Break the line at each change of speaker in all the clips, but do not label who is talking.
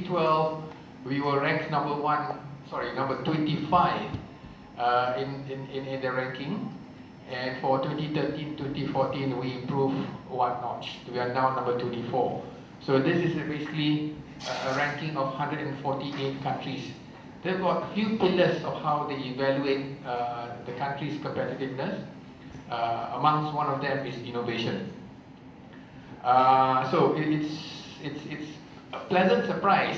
2012, we were ranked number 25 in the ranking. And for 2013-2014, we improved one notch. We are now number 24. So this is basically a ranking of 148 countries. They've got a few pillars of how they evaluate the country's competitiveness. Amongst one of them is innovation. So it's a pleasant surprise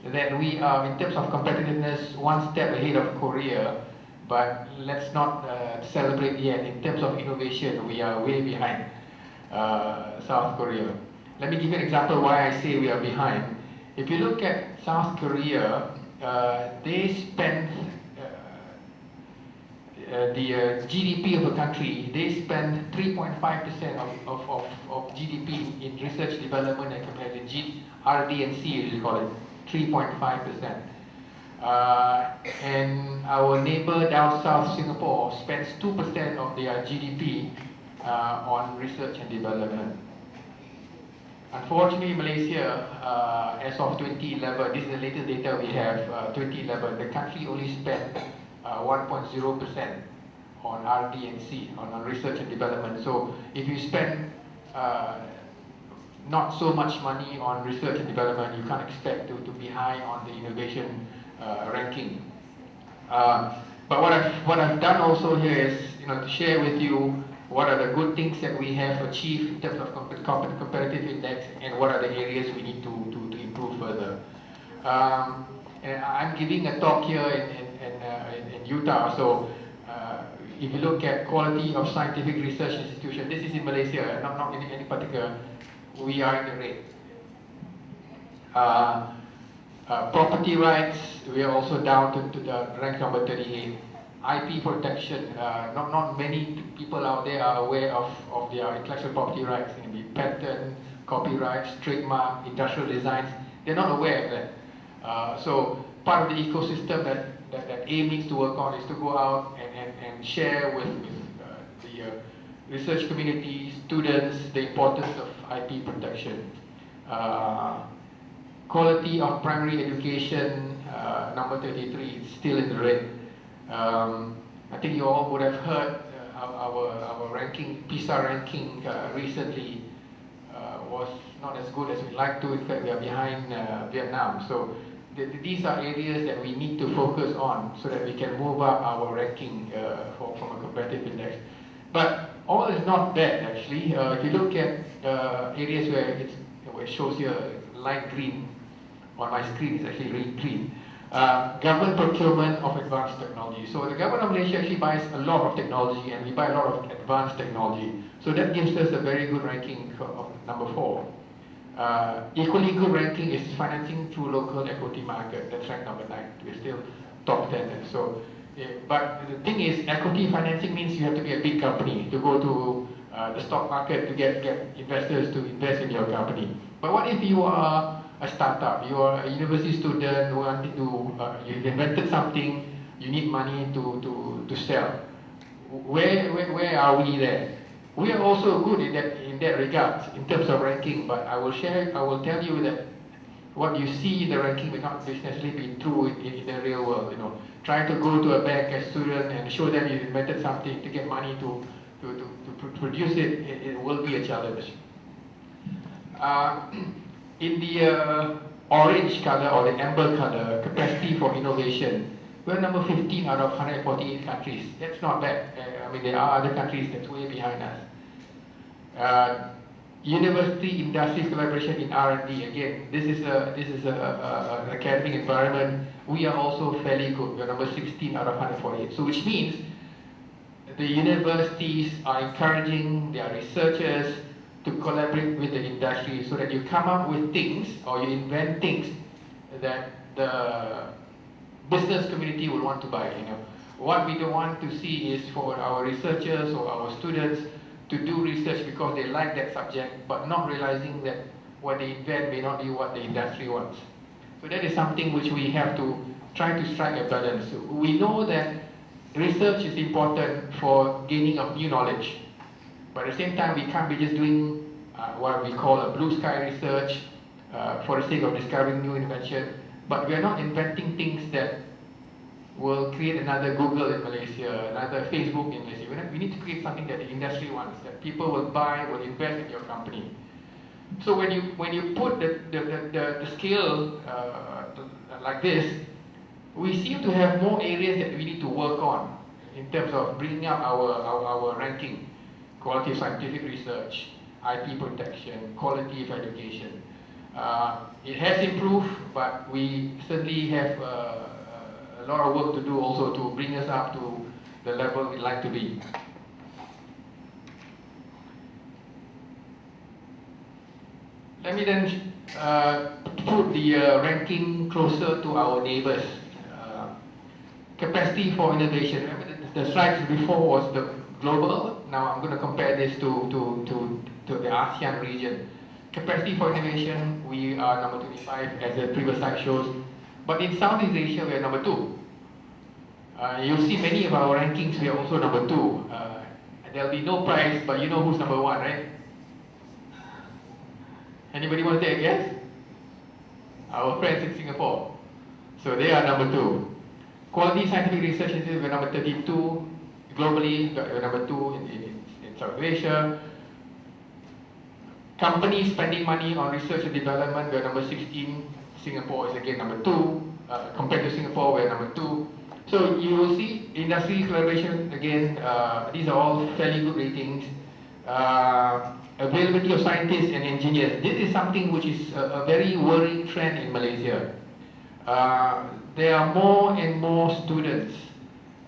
that we are, in terms of competitiveness, one step ahead of Korea. But let's not celebrate yet. In terms of innovation, we are way behind South Korea. Let me give you an example why I say we are behind. If you look at South Korea, they spend the GDP of a country, they spend 3.5% of GDP in research, development, and community, RD&C, we call it, 3.5%. And our neighbor down south, Singapore, spends 2% of their GDP on research and development. Unfortunately, Malaysia, as of 2011, this is the latest data we have, 2011, the country only spent 1.0% on RD&C, on research and development. So if you spend not so much money on research and development, you can't expect to be high on the innovation ranking. But what I've done also here is, to share with you what are the good things that we have achieved in terms of competitive index, and what are the areas we need to improve further. And I'm giving a talk here in UTAR. So if you look at quality of scientific research institution, this is in Malaysia, not in any particular, we are in the red. Property rights, we are also down to the rank number 38. IP protection, not many people out there are aware of their intellectual property rights, the patent, copyrights, trademark, industrial designs. They're not aware of that. So part of the ecosystem that AIM needs to work on is to go out and share with the research community, students, the importance of IP protection. Quality of primary education, number 33, is still in the red. I think you all would have heard our ranking, PISA ranking recently was not as good as we'd like to. In fact, we are behind Vietnam. So these are areas that we need to focus on so that we can move up our ranking from a competitive index. But all is not bad actually. If you look at areas where it shows here light green on my screen, it's actually really green. Government procurement of advanced technology. So the government of Malaysia actually buys a lot of technology, and we buy a lot of advanced technology. So that gives us a very good ranking of number 4. Equally good ranking is financing through local equity market. That's ranked number 9. We're still top 10. So, but the thing is, equity financing means you have to be a big company to go to the stock market to get investors to invest in your company. But what if you are a startup, you are a university student who wanted to, you've invented something, you need money to sell. Where are we there? We are also good in that regard, in terms of ranking, but I will tell you that what you see in the ranking may not necessarily be true in the real world. Trying to go to a bank as a student and show them you invented something to get money to produce it will be a challenge. In the orange color or the amber color, capacity for innovation, we're number 15 out of 148 countries. That's not bad. I mean, there are other countries that's way behind us. University industry collaboration in R&D. Again, this is an academic environment. We are also fairly good. We're number 16 out of 148. So which means the universities are encouraging their researchers to collaborate with the industry so that you come up with things or you invent things that the business community will want to buy. What we don't want to see is for our researchers or our students to do research because they like that subject, but not realizing that what they invent may not be what the industry wants. So that is something which we have to try to strike a balance. We know that research is important for gaining of new knowledge. But at the same time, we can't be just doing what we call a blue sky research, for the sake of discovering new invention, but we are not inventing things that will create another Google in Malaysia, another Facebook in Malaysia. We need to create something that the industry wants, that people will buy, will invest in your company. So when you put the scale like this, we seem to have more areas that we need to work on in terms of bringing up our ranking, quality of scientific research, IP protection, quality of education. It has improved, but we certainly have a lot of work to do also to bring us up to the level we'd like to be. Let me then put the ranking closer to our neighbors. Capacity for innovation. Remember the slides before was the global. Now I'm going to compare this to the ASEAN region. Capacity for innovation, we are number 25 as the previous slide shows. But in Southeast Asia, we are number 2. You'll see many of our rankings, we are also number 2. There'll be no prize, but you know who's number 1, right? Anybody want to take a guess? Our friends in Singapore. So they are number 2. Quality scientific research institute, we're number 32. Globally, we're number 2 in South Asia. Companies spending money on research and development, we're number 16. Singapore is again number 2. Compared to Singapore, we're number 2. So you will see industry collaboration, again, these are all fairly good ratings. Availability of scientists and engineers. This is something which is a very worrying trend in Malaysia. There are more and more students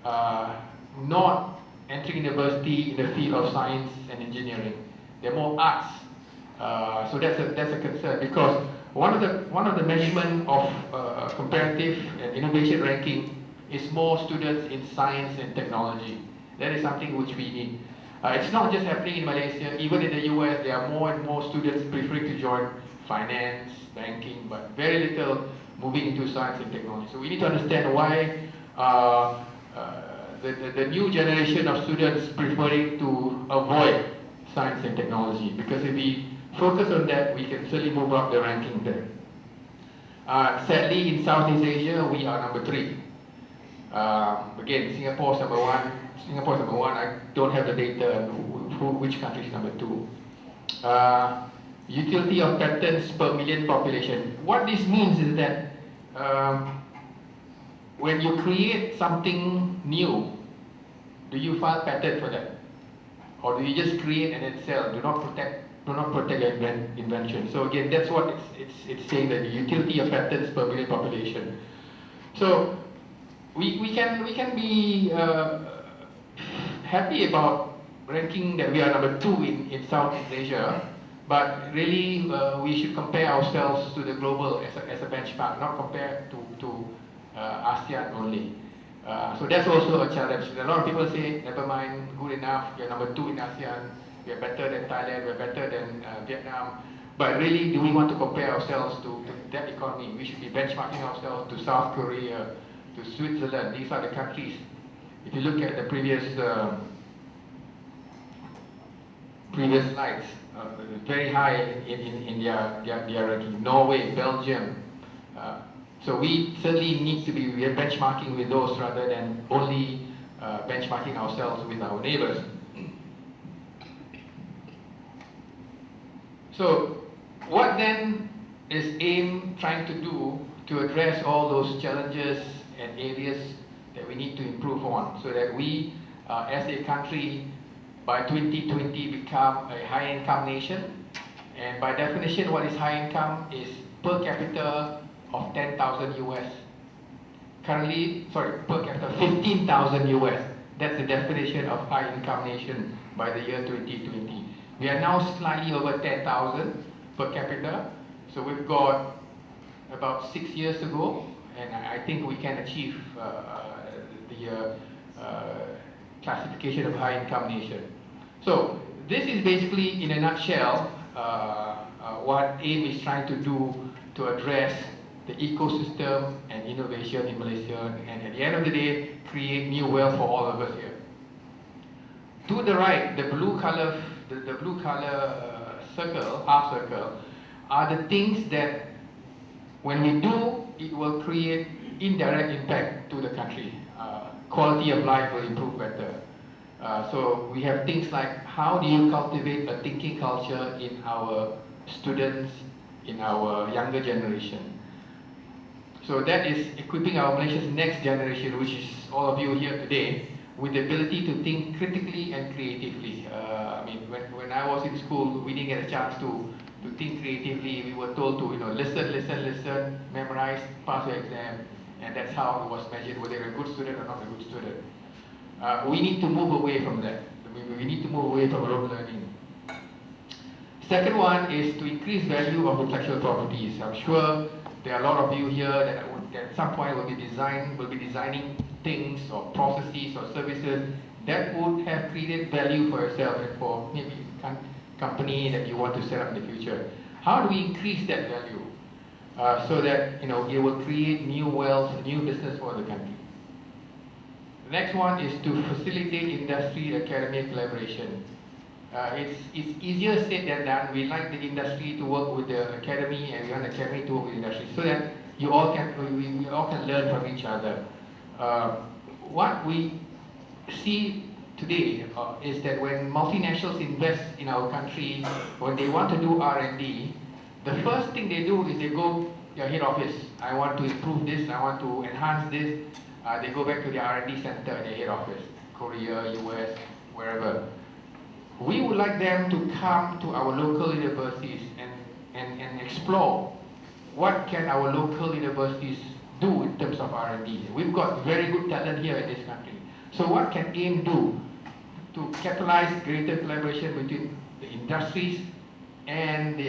not entering university in the field of science and engineering. There are more arts. So that's a concern, because one of the measurement of comparative and innovation ranking is more students in science and technology. That is something which we need. It's not just happening in Malaysia, even in the US, there are more and more students preferring to join finance, banking, but very little moving into science and technology. So we need to understand why the new generation of students preferring to avoid science and technology, because if we focus on that, we can certainly move up the ranking there. Sadly, in Southeast Asia, we are number 3. Again, Singapore's number 1. Singapore's number 1. I don't have the data which country is number 2. Utility of patents per million population. What this means is that when you create something new, do you file patent for that, or do you just create and then sell? Do not protect your invention. So again, that's what it's saying, that the utility of patents per million population. So we can be happy about ranking that we are number 2 in Southeast Asia, but really we should compare ourselves to the global as a benchmark, not compare to ASEAN only. So that's also a challenge. A lot of people say, never mind, good enough, you're number 2 in ASEAN, we're better than Thailand, we're better than Vietnam. But really, do we want to compare ourselves to that economy? We should be benchmarking ourselves to South Korea, to Switzerland. These are the countries. If you look at the previous slides, very high in their ranking. Norway, Belgium. So we certainly need to be benchmarking with those rather than only benchmarking ourselves with our neighbors. So what then is AIM trying to do to address all those challenges and areas that we need to improve on, so that we as a country by 2020 become a high income nation? And by definition, what is high income is per capita of 10,000 US. Currently, sorry, per capita 15,000 US. That's the definition of high income nation by the year 2020. We are now slightly over 10,000 per capita. So we've got about 6 years to go, and I think we can achieve the classification of high income nation. So this is basically, in a nutshell, what AIM is trying to do to address the ecosystem and innovation in Malaysia, and at the end of the day, create new wealth for all of us here. To the right, the blue color circle, half circle, are the things that when we do, it will create indirect impact to the country. Quality of life will improve better. So we have things like, how do you cultivate a thinking culture in our students, in our younger generation? So that is equipping our Malaysia's next generation, which is all of you here today, with the ability to think critically and creatively. I mean, when I was in school, we didn't get a chance to think creatively. We were told to, listen, memorize, pass your exam, and that's how it was measured, whether you're a good student or not a good student. We need to move away from that. We need to move away from rote learning. Second one is to increase value of intellectual properties. I'm sure there are a lot of you here that at some point will be designing things or processes or services that would have created value for yourself and for maybe company that you want to set up in the future. How do we increase that value so that it will create new wealth, new business for the country? The next one is to facilitate industry-academic collaboration. It's easier said than done. We like the industry to work with the academy, and we want the academy to work with the industry, so that we all can learn from each other. What we see today is that when multinationals invest in our country, when they want to do R&D, the first thing they do is they go to their head office. I want to improve this, I want to enhance this. They go back to their R&D center at their head office, Korea, US, wherever. We would like them to come to our local universities and explore what can our local universities do in terms of R&D. We've got very good talent here in this country. So what can AIM do to catalyze greater collaboration between the industries and the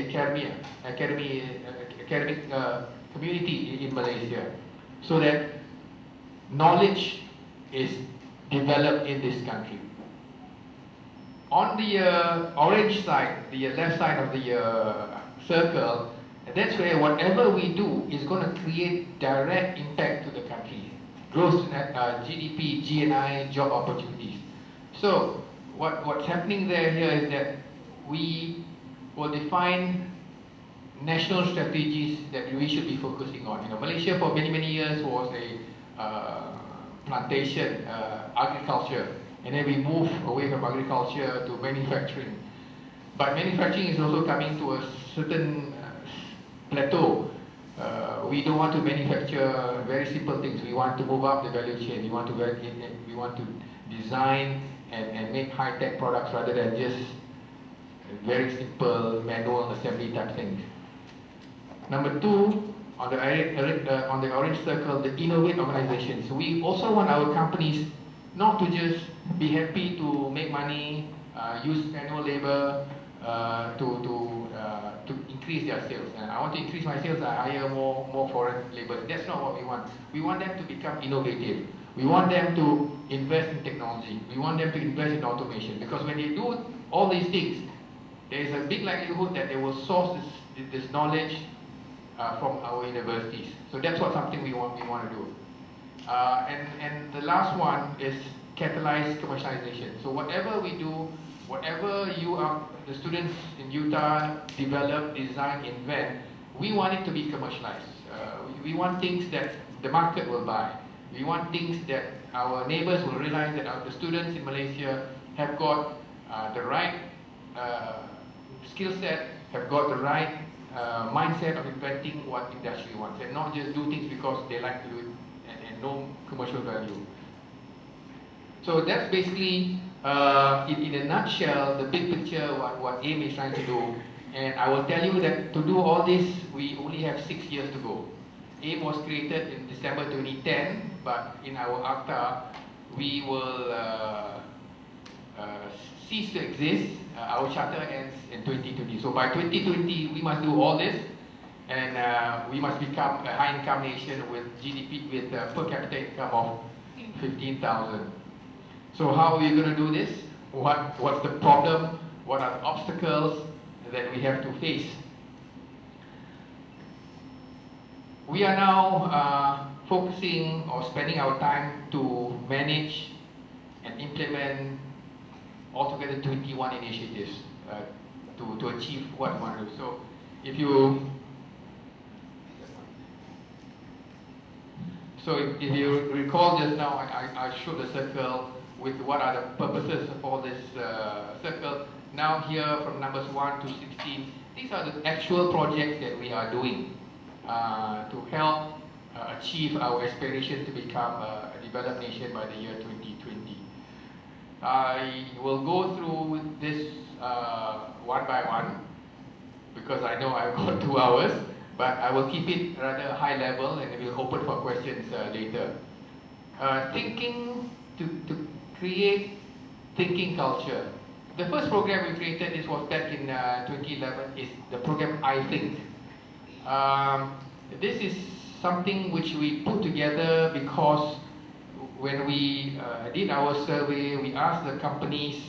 academic community in Malaysia, so that knowledge is developed in this country? On the orange side, the left side of the circle, that's where whatever we do is going to create direct impact to the country. Growth, GDP, GNI, job opportunities. So what's happening here is that we will define national strategies that we should be focusing on. Malaysia for many years was a plantation, agriculture. And then we move away from agriculture to manufacturing. But manufacturing is also coming to a certain plateau. We don't want to manufacture very simple things. We want to move up the value chain. We want to design and make high-tech products rather than just very simple manual assembly type things. Number two, on the orange circle, the innovate organizations. We also want our companies not to just be happy to make money, use manual labor to increase their sales. I want to increase my sales, I hire more foreign labor. That's not what we want. We want them to become innovative. We want them to invest in technology. We want them to invest in automation. Because when they do all these things, there is a big likelihood that they will source this knowledge from our universities. So that's something we want to do. And the last one is catalyze commercialization. So whatever we do, whatever the students in UTAR develop, design, invent, we want it to be commercialized. We want things that the market will buy. We want things that our neighbors will realize that the students in Malaysia have got the right skill set, have got the right mindset of inventing what industry wants, and not just do things because they like to do it and no commercial value. So that's basically, in a nutshell, the big picture, what AIM is trying to do. And I will tell you that to do all this, we only have 6 years to go. AIM was created in December 2010, but in our ACTA, we will cease to exist. Our charter ends in 2020. So by 2020, we must do all this, and we must become a high-income nation with GDP, with per capita income of 15,000. So how are we going to do this? What's the problem? What are the obstacles that we have to face? We are now focusing or spending our time to manage and implement altogether 21 initiatives to achieve what we want to do. So if you So if you recall just now, I showed the circle with what are the purposes for this circle. Now here from numbers 1 to 16, these are the actual projects that we are doing to help achieve our aspiration to become a developed nation by the year 2020. I will go through this one by one because I know I've got 2 hours. But I will keep it rather high level and we'll open for questions later. Thinking to create thinking culture. The first program we created, this was back in 2011, is the program I Think. This is something which we put together because when we did our survey, we asked the companies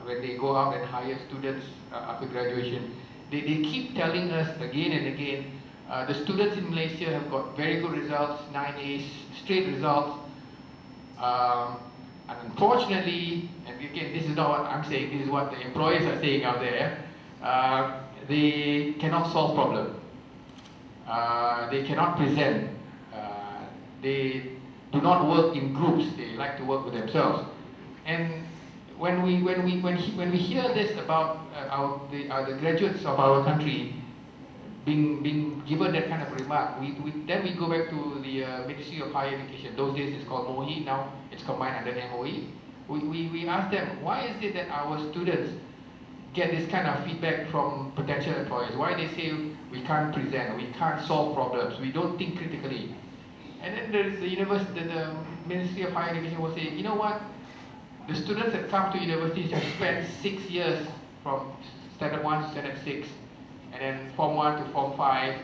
when they go out and hire students after graduation, they keep telling us again and again, the students in Malaysia have got very good results, 9 A's, straight results. And unfortunately, and again, this is not what I'm saying, this is what the employers are saying out there, they cannot solve problems. They cannot present. They do not work in groups, they like to work with themselves. And when we hear this about the graduates of our country being given that kind of remark, then we go back to the Ministry of Higher Education. Those days it's called MOHE, now it's combined under MOE. We ask them, why is it that our students get this kind of feedback from potential employers? Why they say we can't present, we can't solve problems, we don't think critically? And then the Ministry of Higher Education will say, you know what? The students that come to universities have spent 6 years from standard 1 to standard 6, and then form 1 to form 5,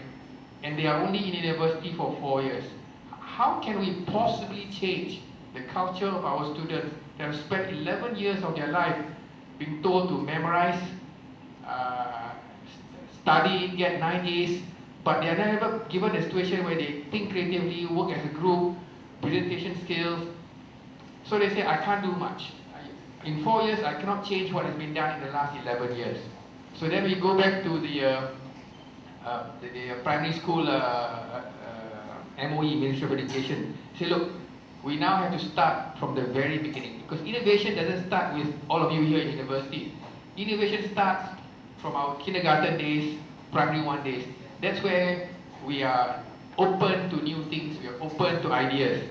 and they are only in university for 4 years. How can we possibly change the culture of our students that have spent 11 years of their life being told to memorize, study, get 9 A's, but they are never given a situation where they think creatively, work as a group, presentation skills? So they say, I can't do much. In 4 years, I cannot change what has been done in the last 11 years. So then we go back to the primary school MOE, Ministry of Education. Say, look, we now have to start from the very beginning. Because innovation doesn't start with all of you here in university. Innovation starts from our kindergarten days, primary 1 days. That's where we are open to new things, we are open to ideas.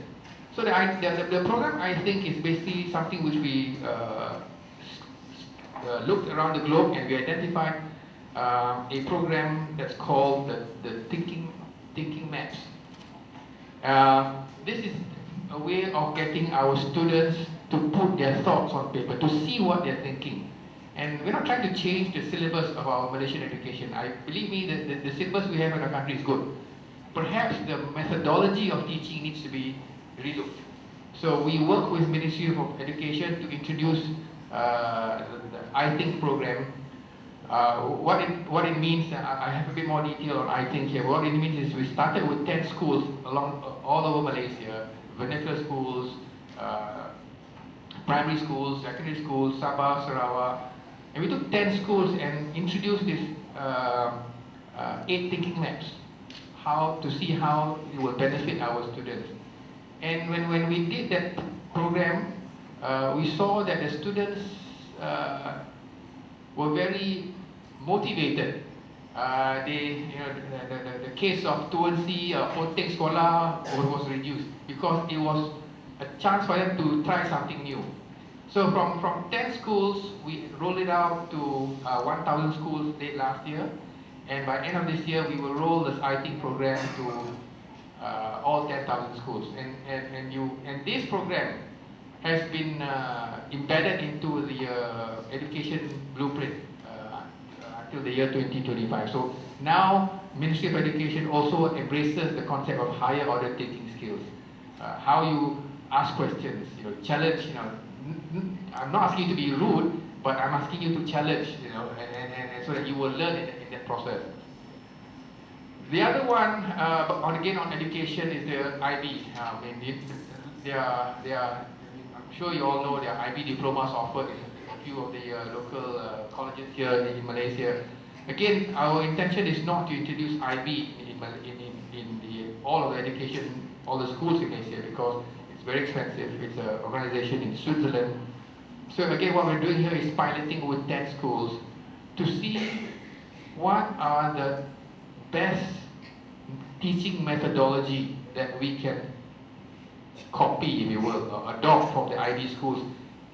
So the program, I think, is basically something which we looked around the globe and we identified a program that's called the Thinking Maps. This is a way of getting our students to put their thoughts on paper, to see what they're thinking. And we're not trying to change the syllabus of our Malaysian education. Believe me, the syllabus we have in our country is good. Perhaps the methodology of teaching needs to be relooked. So we work with Ministry of Education to introduce the I Think program. What it means, I have a bit more detail on I Think here. What it means is we started with 10 schools all over Malaysia, vernacular schools, primary schools, secondary schools, Sabah, Sarawak. And we took 10 schools and introduced this 8 thinking maps, to see how it will benefit our students. And when we did that program, we saw that the students were very motivated. The case of truancy, Pontek Sekolah was reduced because it was a chance for them to try something new. So from 10 schools, we rolled it out to 1,000 schools late last year. And by end of this year, we will roll this I Think program to all 10,000 schools. And this program has been embedded into the education blueprint until the year 2025. So now, Ministry of Education also embraces the concept of higher order thinking skills. How you ask questions, challenge, I'm not asking you to be rude, but I'm asking you to challenge, and so that you will learn in that process. The other one, again on education, is the IB. I'm sure you all know there are IB diplomas offered in a few of the local colleges here in Malaysia. Again, our intention is not to introduce IB all of the education, all the schools in Malaysia, because it's very expensive. It's an organization in Switzerland. So again, what we're doing here is piloting with 10 schools to see what are the best teaching methodology that we can copy, if you will, or adopt from the IB schools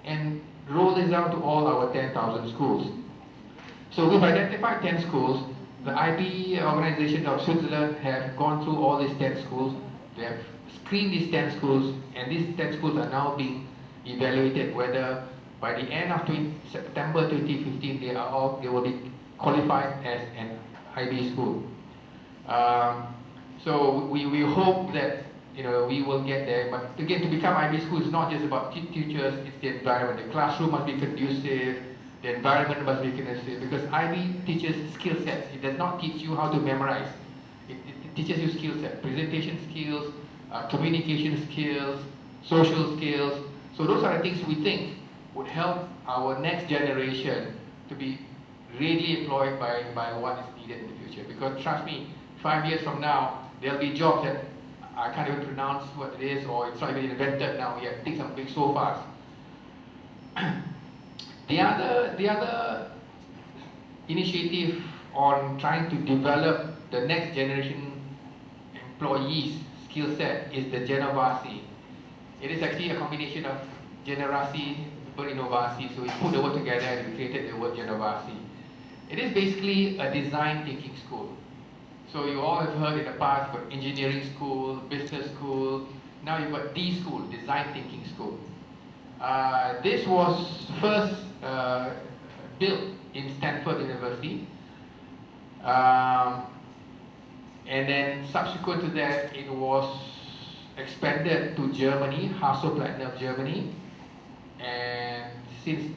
and roll this out to all our 10,000 schools. So we've identified 10 schools. The IB organization of Switzerland have gone through all these 10 schools. They have screened these 10 schools, and these 10 schools are now being evaluated whether by the end of September 2015 they will be qualified as an IB school. So we hope that we will get there. But again, to become IB school is not just about teachers; it's the environment. The classroom must be conducive. The environment must be conducive, because IB teaches skill sets. It does not teach you how to memorize. It teaches you skill sets, presentation skills, communication skills, social skills. So those are the things we think would help our next generation to be really employed by what is needed in the future. Because trust me, 5 years from now, there'll be jobs that I can't even pronounce what it is, or it's not even invented now yet. Things are moving so fast. The other initiative on trying to develop the next generation employees' skill set is the Generasi. It is actually a combination of generasi berinovasi. So we put the word together and we created the word Generasi. It is basically a design thinking school. So you all have heard in the past about engineering school, business school. Now you've got D school, design thinking school. This was first built in Stanford University, and then subsequent to that it was expanded to Germany, Hasso-Plattner of Germany, and since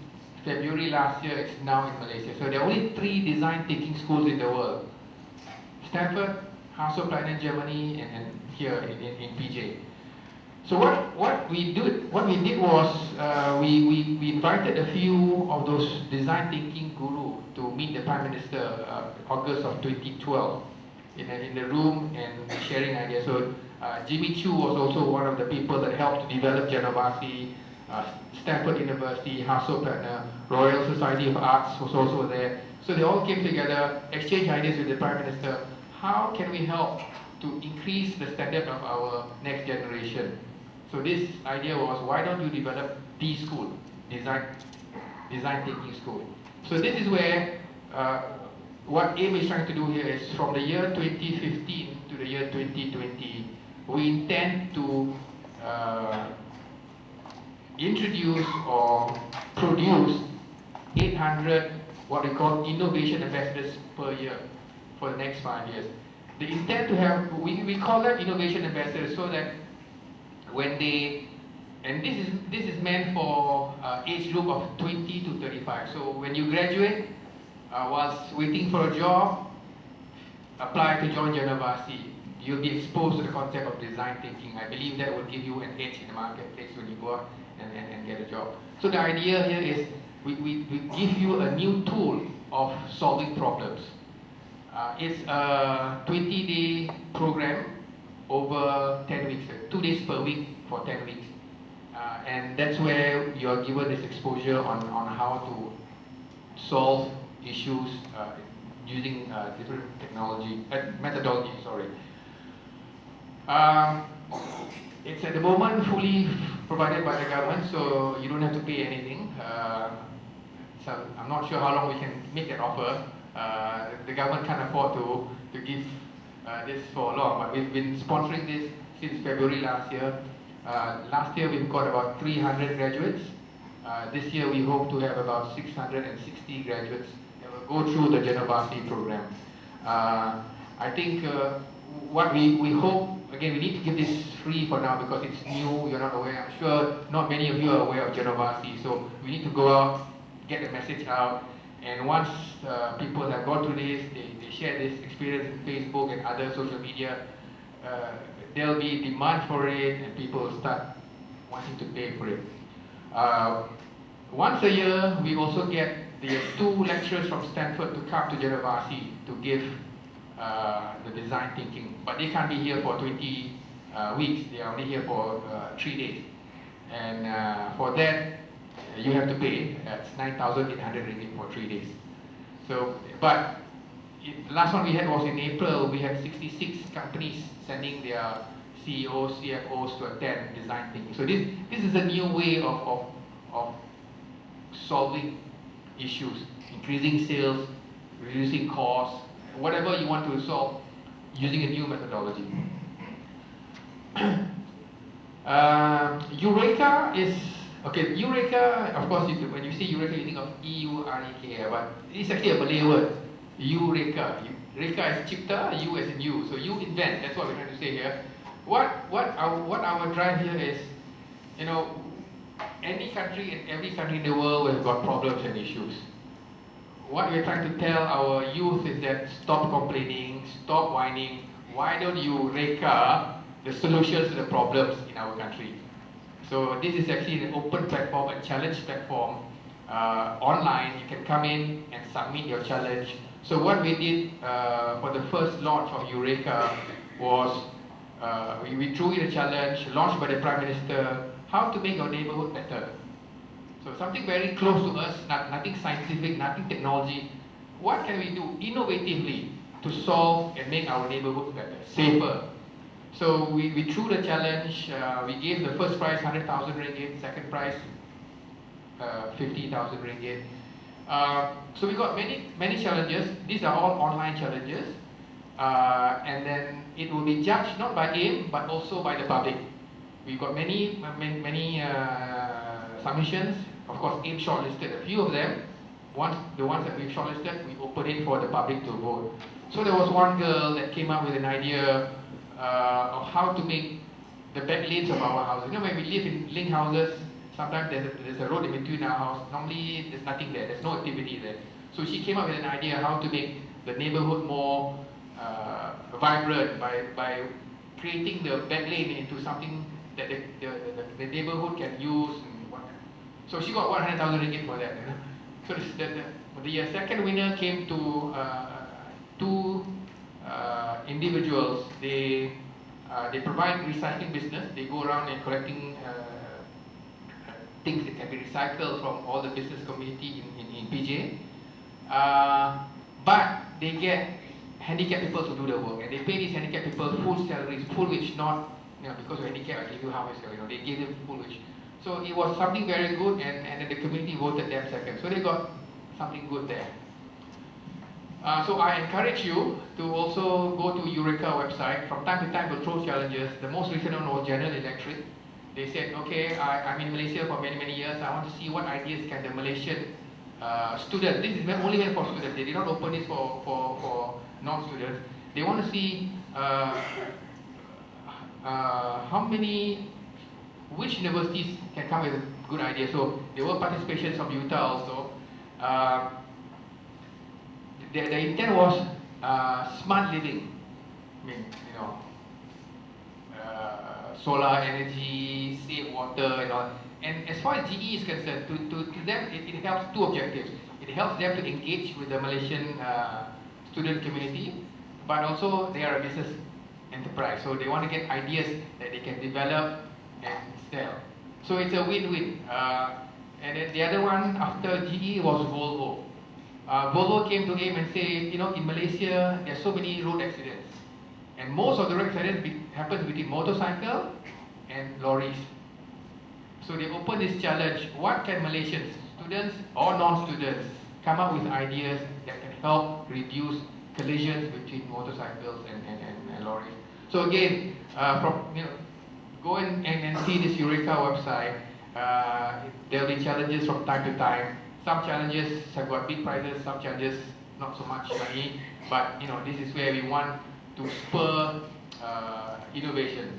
February last year it's now in Malaysia. So there are only 3 design thinking schools in the world: Stanford, Hasso-Plattner Germany, and here in PJ. So what we did was we invited a few of those design thinking gurus to meet the Prime Minister August of 2012 in the room and sharing ideas. So Jimmy Chu was also one of the people that helped to develop Generasi. Stanford University, Hasso-Plattner, Royal Society of Arts was also there. So they all came together, exchanged ideas with the Prime Minister. How can we help to increase the standard of our next generation? So this idea was, why don't you develop D school, design thinking school? So this is where what AIM is trying to do here is, from the year 2015 to the year 2020, we intend to introduce or produce 800 what we call innovation ambassadors per year for the next 5 years. The intent to have, we call that innovation ambassadors so that when they, and this is meant for age group of 20 to 35. So when you graduate, whilst waiting for a job, apply to join Generasi. You'll be exposed to the concept of design thinking. I believe that will give you an edge in the marketplace when you go out and get a job. So the idea here is we give you a new tool of solving problems. It's a 20-day program over 10 weeks, 2 days per week for 10 weeks. And that's where you're given this exposure on how to solve issues using different methodology. It's at the moment fully provided by the government, so you don't have to pay anything. So I'm not sure how long we can make that offer. The government can't afford to give this for long, but we've been sponsoring this since February last year. Last year we've got about 300 graduates. This year we hope to have about 660 graduates that will go through the Generasi program. I think what we hope, again, we need to give this free for now because it's new, you're not aware. I'm sure not many of you are aware of Generasi, so we need to go out, get the message out, and once people have gone through this, they share this experience in Facebook and other social media, there'll be demand for it and people will start wanting to pay for it. Once a year, we also get they have 2 lecturers from Stanford to come to Jaravasi to give the design thinking, but they can't be here for 20 weeks. They are only here for 3 days, and for that you have to pay. That's 9,800 ringgit for 3 days. So, but the last one we had was in April. We had 66 companies sending their CEOs, CFOs to attend design thinking. So this is a new way of solving issues, increasing sales, reducing costs, whatever you want to solve using a new methodology. Eureka is, okay, Eureka, of course, when you say Eureka, you think of E-U-R-E-K, but it's actually a Malay word, Eureka. Eureka is cipta, U as in you, so you invent, that's what we're trying to say here. What our drive here is, you know, any country and every country in the world has got problems and issues. What we're trying to tell our youth is that stop complaining, stop whining. Why don't you reka the solutions to the problems in our country? So this is actually an open platform, a challenge platform, online. You can come in and submit your challenge. So what we did for the first launch of Eureka was we threw in a challenge launched by the Prime Minister, how to make your neighborhood better. So something very close to us, nothing scientific, nothing technology. What can we do innovatively to solve and make our neighborhood better, safer? So we threw the challenge. We gave the first prize 100,000 ringgit, second prize 50,000 ringgit. So we got many challenges. These are all online challenges, and then it will be judged not by AIM but also by the public. We got many submissions. Of course, AIM shortlisted a few of them. The ones that we've shortlisted, we open it for the public to vote. So there was one girl that came up with an idea of how to make the back lanes of our houses. You know, when we live in link houses, sometimes there's a road in between our house. Normally, there's nothing there. There's no activity there. So she came up with an idea how to make the neighborhood more vibrant by creating the back lane into something that the neighborhood can use. And whatnot. So she got 100,000 ringgit for that. You know? So the second winner came to 2 individuals. They provide recycling business. They go around and collecting things that can be recycled from all the business community in PJ. But they get handicapped people to do the work, and they pay these handicapped people full salaries, full wage, not, you know, because you're handicapped, I give you half a salary. You know, they gave them full wage. So it was something very good, and then the community voted them second. So they got something good there. So I encourage you to also go to Eureka website. From time to time we'll throw challenges. The most recent one was General Electric. They said, okay, I'm in Malaysia for many years. I want to see what ideas can the Malaysian students, this is only meant for students. They did not open this for non-students. They want to see which universities can come with a good idea. So there were participations from UTAR also. The intent was smart living. I mean, you know, solar energy, save water, and all. And as far as GE is concerned, to them it helps 2 objectives. It helps them to engage with the Malaysian student community, but also they are a business enterprise, so they want to get ideas that they can develop and sell. So it's a win-win. And then the other one after GE was Volvo. Volvo came to AIM and said, you know, in Malaysia there are so many road accidents, and most of the road accidents happens between motorcycle and lorries. So they opened this challenge. What can Malaysians, students or non-students, come up with ideas that can help reduce collisions between motorcycles and lorries? So again, go and see this Eureka website. There will be challenges from time to time. Some challenges have got big prizes, some challenges not so much money. But you know, this is where we want to spur innovation.